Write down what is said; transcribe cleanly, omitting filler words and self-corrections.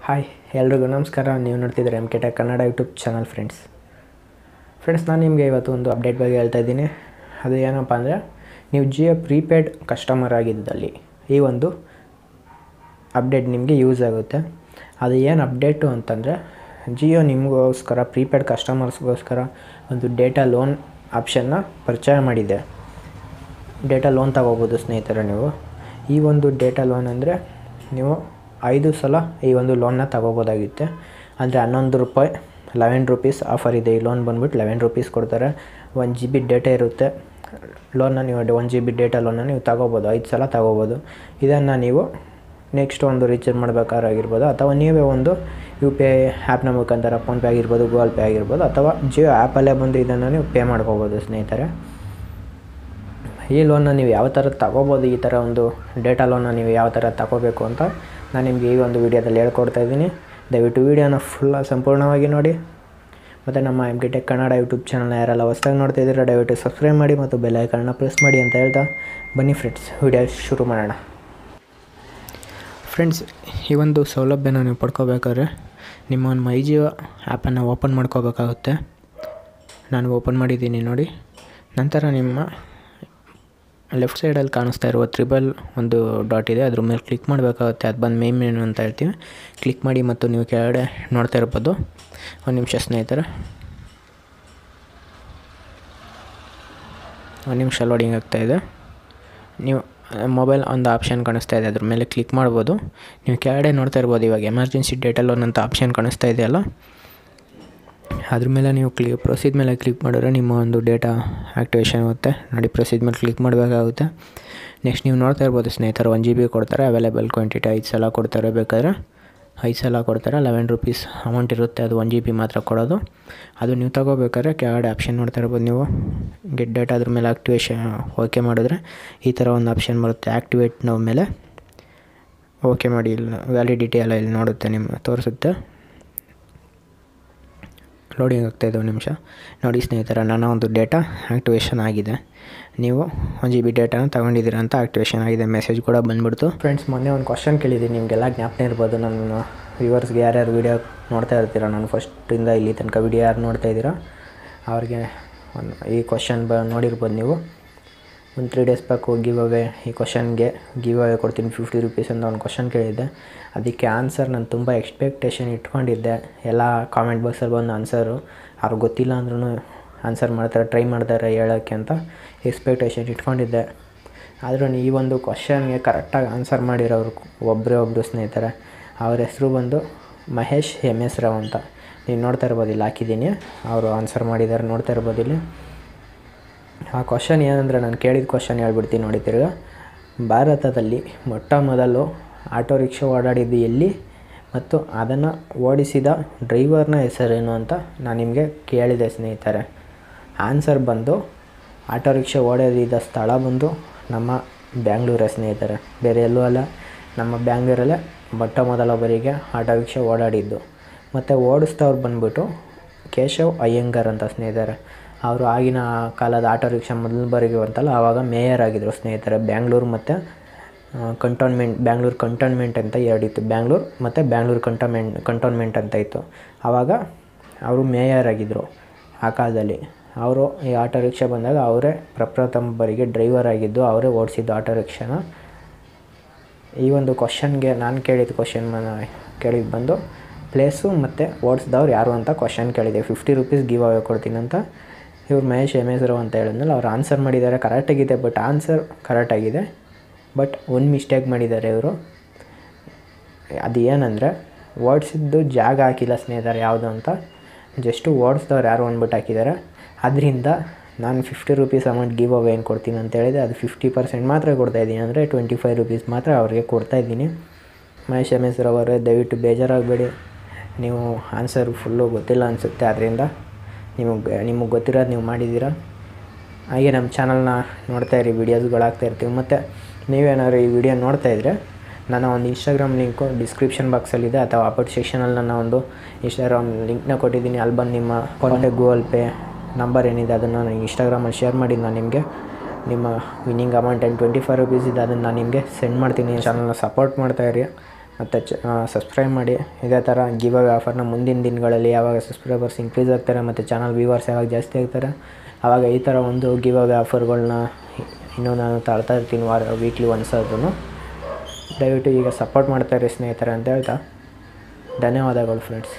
Hi ಎಲ್ರಿಗೂ ನಮಸ್ಕಾರ. ನೀವು ನೋಡ್ತಿದ್ದೀರಾ MK Tech Kannada YouTube channel. Friends ನಾನು ನಿಮಗೆ ಇವತ್ತು ಒಂದು ಅಪ್ಡೇಟ್ ಬಗ್ಗೆ ಹೇಳ್ತಾ ಇದ್ದೀನಿ. ಅದು ಏನಪ್ಪ ಅಂದರೆ, ನೀವು ಜಿಯೋ ಪ್ರೀಪೇಯ್ಡ್ ಕಸ್ಟಮರ್ ಆಗಿದ್ದಲ್ಲಿ ಈ ಒಂದು ಅಪ್ಡೇಟ್ ನಿಮಗೆ ಯೂಸ್ ಆಗುತ್ತೆ. ಅದು ಏನು ಅಪ್ಡೇಟು ಅಂತಂದರೆ, ಜಿಯೋ ನಿಮಗೋಸ್ಕರ ಪ್ರೀಪೇಯ್ಡ್ ಕಸ್ಟಮರ್ಸ್ಗೋಸ್ಕರ ಒಂದು ಡೇಟಾ ಲೋನ್ ಆಪ್ಷನ್ನ ಪರಿಚಯ ಮಾಡಿದೆ. ಡೇಟಾ ಲೋನ್ ತಗೋಬೋದು ಸ್ನೇಹಿತರೆ. ನೀವು ಈ ಒಂದು ಡೇಟಾ ಲೋನ್ ಅಂದರೆ ನೀವು 5 ಸಲ ಈ ಒಂದು ಲೋನ್ನ ತಗೋಬೋದಾಗಿತ್ತೆ. ಅಂದರೆ ₹11 11 ರೂಪೀಸ್ ಆಫರ್ ಇದೆ. ಈ ಲೋನ್ ಬಂದುಬಿಟ್ಟು ₹11 ಕೊಡ್ತಾರೆ. 1 GB ಡೇಟಾ ಇರುತ್ತೆ. ಲೋನ್ನ ನೀವು 1 GB ಡೇಟಾ ಲೋನ್ನ ನೀವು ತಗೋಬೋದು, 5 ಸಲ ತಗೋಬೋದು. ಇದನ್ನು ನೀವು ನೆಕ್ಸ್ಟ್ ಒಂದು ರೀಚಾರ್ಜ್ ಮಾಡಬೇಕಾಗಿರ್ಬೋದು, ಅಥವಾ ನೀವೇ ಒಂದು UPI ಆ್ಯಪ್ನ ಮುಖಾಂತರ ಫೋನ್ಪೇ ಆಗಿರ್ಬೋದು, ಗೂಗಲ್ ಪೇ ಆಗಿರ್ಬೋದು, ಅಥವಾ ಜಿಯೋ ಆ್ಯಪಲ್ಲೇ ಬಂದು ಇದನ್ನು ನೀವು ಪೇ ಮಾಡ್ಕೋಬೋದು ಸ್ನೇಹಿತರೆ. ಈ ಲೋನ್ನ ನೀವು ಯಾವ ಥರ ತಗೋಬೋದು, ಈ ಥರ ಒಂದು ಡೇಟಾ ಲೋನ್ನ ನೀವು ಯಾವ ಥರ ತಗೋಬೇಕು ಅಂತ ನಾನು ನಿಮಗೆ ಈ ಒಂದು ವಿಡಿಯೋದಲ್ಲಿ ಹೇಳ್ಕೊಡ್ತಾ ಇದ್ದೀನಿ. ದಯವಿಟ್ಟು ವಿಡಿಯೋನ ಸಂಪೂರ್ಣವಾಗಿ ನೋಡಿ. ಮತ್ತು ನಮ್ಮ MK Tech ಕನ್ನಡ ಯೂಟ್ಯೂಬ್ ಚಾನಲ್ನ ಯಾರೆಲ್ಲ ಹೊಸದಾಗಿ ನೋಡ್ತಾ ಇದ್ದೀರಾ ದಯವಿಟ್ಟು ಸಬ್ಸ್ಕ್ರೈಬ್ ಮಾಡಿ ಮತ್ತು ಬೆಲ್ ಐಕಾನ್ನ ಪ್ರೆಸ್ ಮಾಡಿ ಅಂತ ಹೇಳ್ತಾ ಬನ್ನಿ ಫ್ರೆಂಡ್ಸ್, ವಿಡಿಯೋ ಶುರು ಮಾಡೋಣ. ಫ್ರೆಂಡ್ಸ್, ಈ ಒಂದು ಸೌಲಭ್ಯನ ನೀವು ಪಡ್ಕೋಬೇಕಾದ್ರೆ ನಿಮ್ಮ ಒಂದು ಮೈ ಜಿಯೋ ಆ್ಯಪನ್ನು ಓಪನ್ ಮಾಡ್ಕೋಬೇಕಾಗುತ್ತೆ. ನಾನು ಓಪನ್ ಮಾಡಿದ್ದೀನಿ ನೋಡಿ. ನಂತರ ನಿಮ್ಮ ಲೆಫ್ಟ್ ಸೈಡಲ್ಲಿ ಕಾಣಿಸ್ತಾ ಇರುವ ತ್ರಿಬಲ್ ಒಂದು ಡಾಟ್ ಇದೆ, ಅದ್ರ ಮೇಲೆ ಕ್ಲಿಕ್ ಮಾಡಬೇಕಾಗುತ್ತೆ. ಅದು ಬಂದು ಮೇನ್ ಮೆನು ಅಂತ ಹೇಳ್ತೀವಿ. ಕ್ಲಿಕ್ ಮಾಡಿ ಮತ್ತು ನೀವು ಕೆಳಗಡೆ ನೋಡ್ತಾ ಇರ್ಬೋದು. ಒಂದು ನಿಮಿಷ ಸ್ನೇಹಿತರೆ, ಒಂದು ನಿಮಿಷ ಲೋಡಿಂಗ್ ಆಗ್ತಾಯಿದೆ. ನೀವು ಮೊಬೈಲ್ ಒಂದು ಆಪ್ಷನ್ ಕಾಣಿಸ್ತಾ ಇದೆ, ಅದ್ರ ಮೇಲೆ ಕ್ಲಿಕ್ ಮಾಡ್ಬೋದು. ನೀವು ಕೆಳಗಡೆ ನೋಡ್ತಾ ಇರ್ಬೋದು, ಇವಾಗ ಎಮರ್ಜೆನ್ಸಿ ಡೇಟಾ ಲೋನ್ ಅಂತ ಆಪ್ಷನ್ ಕಾಣಿಸ್ತಾ ಇದೆಯಲ್ಲ, ಅದ್ರ ಮೇಲೆ ನೀವು ಪ್ರೊಸೀಡ್ ಮೇಲೆ ಕ್ಲಿಕ್ ಮಾಡಿದ್ರೆ ನಿಮ್ಮ ಒಂದು ಡೇಟಾ ಆ್ಯಕ್ಟಿವೇಷನ್ ಆಗುತ್ತೆ ನೋಡಿ. ಪ್ರೊಸೀಡ್ ಮೇಲೆ ಕ್ಲಿಕ್ ಮಾಡಬೇಕಾಗುತ್ತೆ. ನೆಕ್ಸ್ಟ್ ನೀವು ನೋಡ್ತಾ ಇರ್ಬೋದು ಸ್ನೇಹಿತರೆ, 1 GB ಕೊಡ್ತಾರೆ. ಅವೈಲೇಬಲ್ ಕ್ವಾಂಟಿಟಿ 5 ಸಲ ಕೊಡ್ತಾರೆ. ಬೇಕಾದ್ರೆ 5 ಸಲ ಕೊಡ್ತಾರೆ. ₹11 ಅಮೌಂಟ್ ಇರುತ್ತೆ. ಅದು 1 GB ಮಾತ್ರ ಕೊಡೋದು. ಅದು ನೀವು ತಗೋಬೇಕಾದ್ರೆ ಕೆಳಗಡೆ ಆಪ್ಷನ್ ನೋಡ್ತಾ ಇರ್ಬೋದು ನೀವು, ಗೆಟ್ ಡೇಟಾ ಅದ್ರ ಮೇಲೆ ಆ್ಯಕ್ಟಿವೇಷನ್ ಓಕೆ ಮಾಡಿದ್ರೆ ಈ ಥರ ಒಂದು ಆಪ್ಷನ್ ಬರುತ್ತೆ. ಆ್ಯಕ್ಟಿವೇಟ್ ನಾವು ಮೇಲೆ ಓಕೆ ಮಾಡಿ. ಇಲ್ಲ ವ್ಯಾಲಿಡಿಟಿ ಎಲ್ಲ ಇಲ್ಲಿ ನೋಡುತ್ತೆ, ನಿಮ್ಮ ತೋರಿಸುತ್ತೆ. ಲೋಡಿಂಗ್ ಆಗ್ತಾಯಿದೆ, ಒಂದು ನಿಮಿಷ ನೋಡಿ ಸ್ನೇಹಿತರೆ. ನನ್ನ ಒಂದು ಡೇಟಾ ಆ್ಯಕ್ಟಿವೇಷನ್ ಆಗಿದೆ. ನೀವು 1 GB ಡೇಟಾನ ತೊಗೊಂಡಿದ್ದೀರಾ ಅಂತ ಆ್ಯಕ್ಟಿವೇಷನ್ ಆಗಿದೆ. ಮೆಸೇಜ್ ಕೂಡ ಬಂದುಬಿಡ್ತು. ಫ್ರೆಂಡ್ಸ್, ಮೊನ್ನೆ ಒಂದು ಕ್ವಶನ್ ಕೇಳಿದ್ದೀನಿ, ನಿಮಗೆಲ್ಲ ಜ್ಞಾಪನ ಇರ್ಬೋದು. ನನ್ನ ವ್ಯೂವರ್ಸ್ಗೆ ಯಾರ್ಯಾರು ವೀಡಿಯೋ ನೋಡ್ತಾ ಇರ್ತೀರ, ನಾನು ಫಸ್ಟಿಂದ ಇಲ್ಲಿ ತನಕ ವೀಡಿಯೋ ಯಾರು ನೋಡ್ತಾ ಇದ್ದೀರಾ ಅವ್ರಿಗೆ ಈ ಕ್ವಶನ್ ನೋಡಿರ್ಬೋದು ನೀವು. ಒಂದು 3 days ಬ್ಯಾಕ್ ಗಿವ್ ಅವೇ ಈ ಕ್ವಶನ್ಗೆ ಗಿವ್ ಅವೇ ಕೊಡ್ತೀನಿ ₹50 ಅಂತ ಒಂದು ಕ್ವಶನ್ ಕೇಳಿದ್ದೆ. ಅದಕ್ಕೆ ಆನ್ಸರ್ ನಾನು ತುಂಬ ಎಕ್ಸ್ಪೆಕ್ಟೇಷನ್ ಇಟ್ಕೊಂಡಿದ್ದೆ. ಎಲ್ಲ ಕಾಮೆಂಟ್ ಬಾಕ್ಸಲ್ಲಿ ಬಂದು ಆನ್ಸರು ಅವ್ರಿಗೆ ಗೊತ್ತಿಲ್ಲ ಅಂದ್ರೂ ಆನ್ಸರ್ ಮಾಡ್ತಾರೆ, ಟ್ರೈ ಮಾಡ್ತಾರೆ ಹೇಳೋಕ್ಕೆ ಅಂತ ಎಕ್ಸ್ಪೆಕ್ಟೇಷನ್ ಇಟ್ಕೊಂಡಿದ್ದೆ. ಆದರೂ ಈ ಒಂದು ಕ್ವಶನ್ಗೆ ಕರೆಕ್ಟಾಗಿ ಆನ್ಸರ್ ಮಾಡಿರೋರು ಒಬ್ಬರು ಸ್ನೇಹಿತರೆ. ಅವ್ರ ಹೆಸರು ಬಂದು ಮಹೇಶ್ MS ರಾವ್ ಅಂತ. ನೀವು ನೋಡ್ತಾ ಇರ್ಬೋದು, ಇಲ್ಲಿ ಹಾಕಿದ್ದೀನಿ. ಅವರು ಆನ್ಸರ್ ಮಾಡಿದ್ದಾರೆ, ನೋಡ್ತಾ ಇರ್ಬೋದು ಇಲ್ಲಿ. ಆ ಕ್ವಶನ್ ಏನಂದರೆ, ನಾನು ಕೇಳಿದ ಕ್ವಶನ್ ಹೇಳ್ಬಿಡ್ತೀನಿ ನೋಡಿ ತಿರ್ಗ. ಭಾರತದಲ್ಲಿ ಮೊಟ್ಟ ಮೊದಲು ಆಟೋ ರಿಕ್ಷಾ ಓಡಾಡಿದ್ದು ಎಲ್ಲಿ ಮತ್ತು ಅದನ್ನು ಓಡಿಸಿದ ಡ್ರೈವರ್ನ ಹೆಸರೇನು ಅಂತ ನಾನು ನಿಮಗೆ ಕೇಳಿದೆ ಸ್ನೇಹಿತರೆ. ಆನ್ಸರ್ ಬಂದು ಆಟೋ ರಿಕ್ಷಾ ಓಡಾಡಿದ ಸ್ಥಳ ಬಂದು ನಮ್ಮ ಬ್ಯಾಂಗ್ಳೂರೇ ಸ್ನೇಹಿತರೆ, ಬೇರೆ ಎಲ್ಲೂ ಅಲ್ಲ. ನಮ್ಮ ಬ್ಯಾಂಗ್ಳೂರಲ್ಲೇ ಮೊಟ್ಟ ಮೊದಲ ಬಾರಿಗೆ ಆಟೋ ರಿಕ್ಷಾ ಓಡಾಡಿದ್ದು. ಮತ್ತು ಓಡಿಸ್ದವ್ರು ಬಂದುಬಿಟ್ಟು ಕೇಶವ್ ಅಯ್ಯಂಗಾರ್ ಅಂತ ಸ್ನೇಹಿತರೆ. ಅವರು ಆಗಿನ ಕಾಲದ ಆಟೋ ರಿಕ್ಷಾ ಮೊದಲ ಬಾರಿಗೆ ಅಂತಲ್ಲ, ಆವಾಗ ಮೇಯರ್ ಆಗಿದ್ದರು ಸ್ನೇಹಿತರೆ. ಬ್ಯಾಂಗ್ಳೂರು ಮತ್ತು ಬ್ಯಾಂಗ್ಳೂರು ಕಂಟೋನ್ಮೆಂಟ್ ಅಂತ ಎರಡಿತ್ತು. ಬ್ಯಾಂಗ್ಳೂರು ಮತ್ತು ಬ್ಯಾಂಗ್ಳೂರು ಕಂಟೋನ್ಮೆಂಟ್ ಅಂತ ಇತ್ತು. ಆವಾಗ ಅವರು ಮೇಯರ್ ಆಗಿದ್ದರು ಆ ಕಾಲದಲ್ಲಿ. ಅವರು ಈ ಆಟೋ ರಿಕ್ಷಾ ಬಂದಾಗ ಅವರೇ ಪ್ರಪ್ರಥಮ ಬಾರಿಗೆ ಡ್ರೈವರ್ ಆಗಿದ್ದು, ಅವರೇ ಓಡಿಸಿದ್ದು ಆಟೋ ರಿಕ್ಷಾನ. ಈ ಒಂದು ಕ್ವಶನ್ಗೆ ನಾನು ಕೇಳಿದ ಕೇಳಿದ್ದು ಬಂದು ಪ್ಲೇಸು ಮತ್ತು ಓಡಿಸಿದವ್ರು ಯಾರು ಅಂತ ಕ್ವಶನ್ ಕೇಳಿದೆ. ₹50 ಗಿವ್ ಅವೇ ಕೊಡ್ತೀನಿ ಅಂತ. ಇವ್ರು ಮಹೇಶ್ MS ರಾವ್ ಅಂತ ಹೇಳಿದ್ನಲ್ಲ, ಅವ್ರು ಆನ್ಸರ್ ಮಾಡಿದ್ದಾರೆ. ಕರೆಕ್ಟಾಗಿದೆ, ಬಟ್ ಆನ್ಸರ್ ಕರೆಕ್ಟಾಗಿದೆ, ಬಟ್ ಒಂದು ಮಿಸ್ಟೇಕ್ ಮಾಡಿದ್ದಾರೆ ಇವರು. ಅದು ಏನಂದರೆ, ಓಡಿಸಿದ್ದು ಜಾಗ ಹಾಕಿಲ್ಲ ಸ್ನೇಹಿತರೆ ಯಾವುದು ಅಂತ, ಜಸ್ಟು ಓಡಿಸಿದವ್ರು ಯಾರು ಅಂದ್ಬಿಟ್ಟು ಹಾಕಿದ್ದಾರೆ. ಅದರಿಂದ ನಾನು ₹50 ಅಮೌಂಟ್ ಗಿವ್ ಅವೇ ಏನು ಕೊಡ್ತೀನಿ ಅಂತ ಹೇಳಿದೆ, ಅದು 50% ಮಾತ್ರ ಕೊಡ್ತಾಯಿದ್ದೀನಿ. ಅಂದರೆ ₹25 ಮಾತ್ರ ಅವ್ರಿಗೆ ಕೊಡ್ತಾಯಿದ್ದೀನಿ. ಮಹೇಶ್ MS ರಾವ್ ಅವರೇ, ದಯವಿಟ್ಟು ಬೇಜಾರಾಗಬೇಡಿ. ನೀವು ಆನ್ಸರ್ ಫುಲ್ಲು ಗೊತ್ತಿಲ್ಲ ಅನಿಸುತ್ತೆ, ಅದರಿಂದ ನಿಮಗೆ ಗೊತ್ತಿರೋದು ನೀವು ಮಾಡಿದ್ದೀರಾ. ಹಾಗೆ ನಮ್ಮ ಚಾನಲ್ನ ನೋಡ್ತಾ ಇರಿ, ವೀಡಿಯೋಸ್ಗಳು ಹಾಕ್ತಾಯಿರ್ತೀವಿ. ಮತ್ತು ನೀವೇನಾದ್ರು ಈ ವಿಡಿಯೋ ನೋಡ್ತಾ ಇದ್ದರೆ ನನ್ನ ಒಂದು ಇನ್ಸ್ಟಾಗ್ರಾಮ್ ಲಿಂಕು ಡಿಸ್ಕ್ರಿಪ್ಷನ್ ಬಾಕ್ಸಲ್ಲಿದೆ, ಅಥವಾ ಅಪೋಟ್ ಸೆಕ್ಷನಲ್ಲಿ ನನ್ನ ಒಂದು ಇನ್ಸ್ಟಾಗ್ರಾಮ್ ಲಿಂಕ್ನ ಕೊಟ್ಟಿದ್ದೀನಿ. ಅಲ್ಲಿ ಬಂದು ನಿಮ್ಮ ಫೋನ್ಪೇ ಗೂಗಲ್ ಪೇ ನಂಬರ್ ಏನಿದೆ ಅದನ್ನು ನಾನು ಇನ್ಸ್ಟಾಗ್ರಾಮಲ್ಲಿ ಶೇರ್ ಮಾಡಿ ನಾನು ನಿಮಗೆ ನಿಮ್ಮ ವಿನ್ನಿಂಗ್ ಅಮೌಂಟ್ ಏನು ₹25 ಇದೆ, ಅದನ್ನು ನಾನು ನಿಮಗೆ ಸೆಂಡ್ ಮಾಡ್ತೀನಿ. ಚಾನಲ್ನ ಸಪೋರ್ಟ್ ಮಾಡ್ತಾಯಿರಿ. ಮತ್ತು ಸಬ್ಸ್ಕ್ರೈಬ್ ಮಾಡಿ. ಇದೇ ಥರ ಗಿವ್ ಅವೇ ಆಫರ್ನ ಮುಂದಿನ ದಿನಗಳಲ್ಲಿ ಯಾವಾಗ ಸಬ್ಸ್ಕ್ರೈಬರ್ಸ್ ಇನ್ಕ್ರೀಸ್ ಆಗ್ತಾರೆ ಮತ್ತು ಚಾನಲ್ ವ್ಯೂವರ್ಸ್ ಯಾವಾಗ ಜಾಸ್ತಿ ಆಗ್ತಾರೆ ಆವಾಗ ಈ ಥರ ಒಂದು ಗಿವ್ ಅವೇ ಆಫರ್ಗಳನ್ನ ಇನ್ನೂ ನಾನು ತಾಳ್ತಾ ಇರ್ತೀನಿ ವೀಕ್ಲಿ ಒನ್ಸ್ ಆದ್ರೂ. ದಯವಿಟ್ಟು ಈಗ ಸಪೋರ್ಟ್ ಮಾಡ್ತಾಯಿರಿ ಸ್ನೇಹಿತರೆ ಅಂತ ಹೇಳ್ತಾ ಧನ್ಯವಾದಗಳು ಫ್ರೆಂಡ್ಸ್.